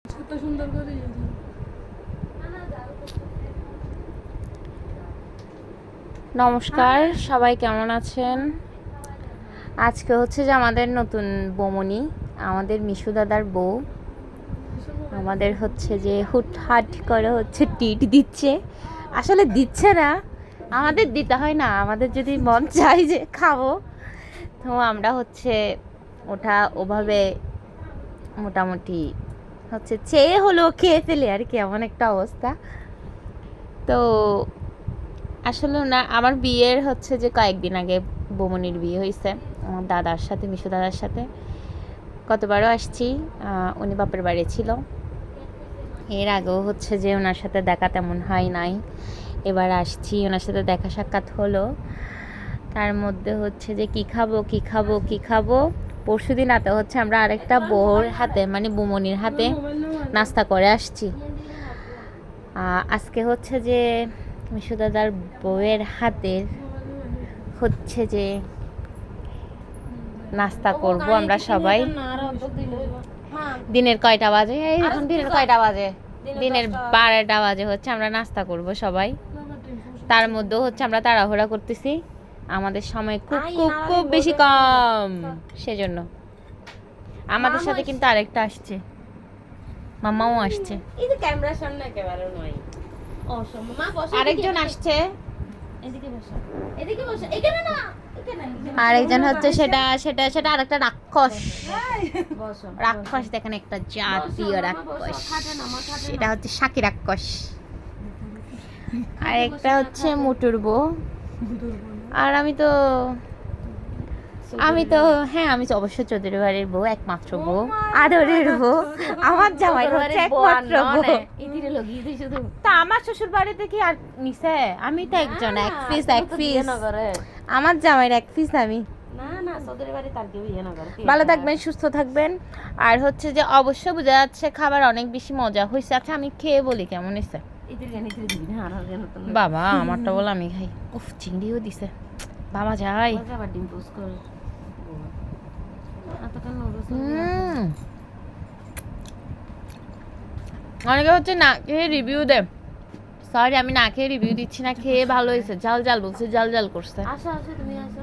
কত সুন্দর করে নমস্কার, সবাই কেমন আছেন? আজকে হচ্ছে যে আমাদের নতুন বৌমনি, আমাদের মিশু দাদার বউ আমাদের হচ্ছে যে হুটহাট করে হচ্ছে টিট দিচ্ছে। আসলে দিচ্ছে না, আমাদের দিতে হয় না, আমাদের যদি মন চাই যে খাবো তো আমরা হচ্ছে ওটা ওভাবে মোটামুটি হচ্ছে চেয়ে হলেও খেয়ে ফেলে আর কি, এমন একটা অবস্থা। তো আসলে না, আমার বিয়ের হচ্ছে যে কয়েকদিন আগে বৌমনির বিয়ে হয়েছে আমার দাদার সাথে, মিশু দাদার সাথে। কতবারও আসছি, উনি বাপের বাড়ি ছিল। এর আগেও হচ্ছে যে ওনার সাথে দেখা তেমন হয় নাই, এবার আসছি, ওনার সাথে দেখা সাক্ষাৎ হলো। তার মধ্যে হচ্ছে যে কি খাবো কি খাবো কি খাবো, পরশু দিন রাতে হচ্ছে আমরা আরেকটা বউর হাতে মানে বৌমনির হাতে নাস্তা করে আসছি। আজকে হচ্ছে যে মিশু দাদার বউয়ের হাতের হচ্ছে যে নাস্তা করব আমরা সবাই। দিনের কয়টা বাজে? এই এখন দিনের কয়টা বাজে? দিনের 12টা বাজে হচ্ছে আমরা নাস্তা করব সবাই। তার মধ্যে হচ্ছে আমরা তাড়াহুড়া করতেছি, আমাদের সময় খুব খুব খুব বেশি কম, সেজন্য। আমাদের সাথে কিন্তু আরেকটা আসছে, মামাও আসছে, এই যে ক্যামেরার সামনে একেবারে নয়। অসম্ভব। মা বসো, আরেকজন আসছে, এদিকে বসো, এদিকে বসো, এখানে না, এখানে আরেকজন হচ্ছে সেটা সেটা সেটা আরেকটা রাক্ষস। বসো, রাক্ষস দেখেন, একটা জাতীয় রাক্ষস, এটা হচ্ছে শাকি রাক্ষস। আর একটা হচ্ছে মুটুর বউ। আর আমি তো হ্যাঁ, আমি তো অবশ্যই চৌধুরী বাড়ির বউ, একমাত্র বউ, আদরের বউ। আমার জামাই হচ্ছে একমাত্র বউ। ইদিরে লগি দিই শুধু। তা আমার শ্বশুর বাড়িতে কি আর নিছে? আমি তো একজন, এক পিস এক পিস। আমার জামাইয়ের এক পিস আমি। না না, চৌধুরী বাড়ি তার কেউ ইয়ে না করে। ভালো থাকবেন, সুস্থ থাকবেন। আর হচ্ছে যে অবশ্যই বোঝা যাচ্ছে খাবার অনেক বেশি মজা হয়েছে। আচ্ছা, আমি খেয়ে বলি কেমন হয়েছে। ইদিরে দিবি না, আর কেন তো বাবা, আমারটা বলে আমি খাই। উফ, চিংড়িও দিছে বাবা, যাই। আবার ডিম পোস্ট কর। অনেকে হচ্ছে না খেয়ে রিভিউ দে। সরি, আমি না খেয়ে রিভিউ দিচ্ছি না, খেয়ে ভালো হয়েছে। জাল জাল বলছে, জাল জাল করছে। আসো আসো, তুমি আসো।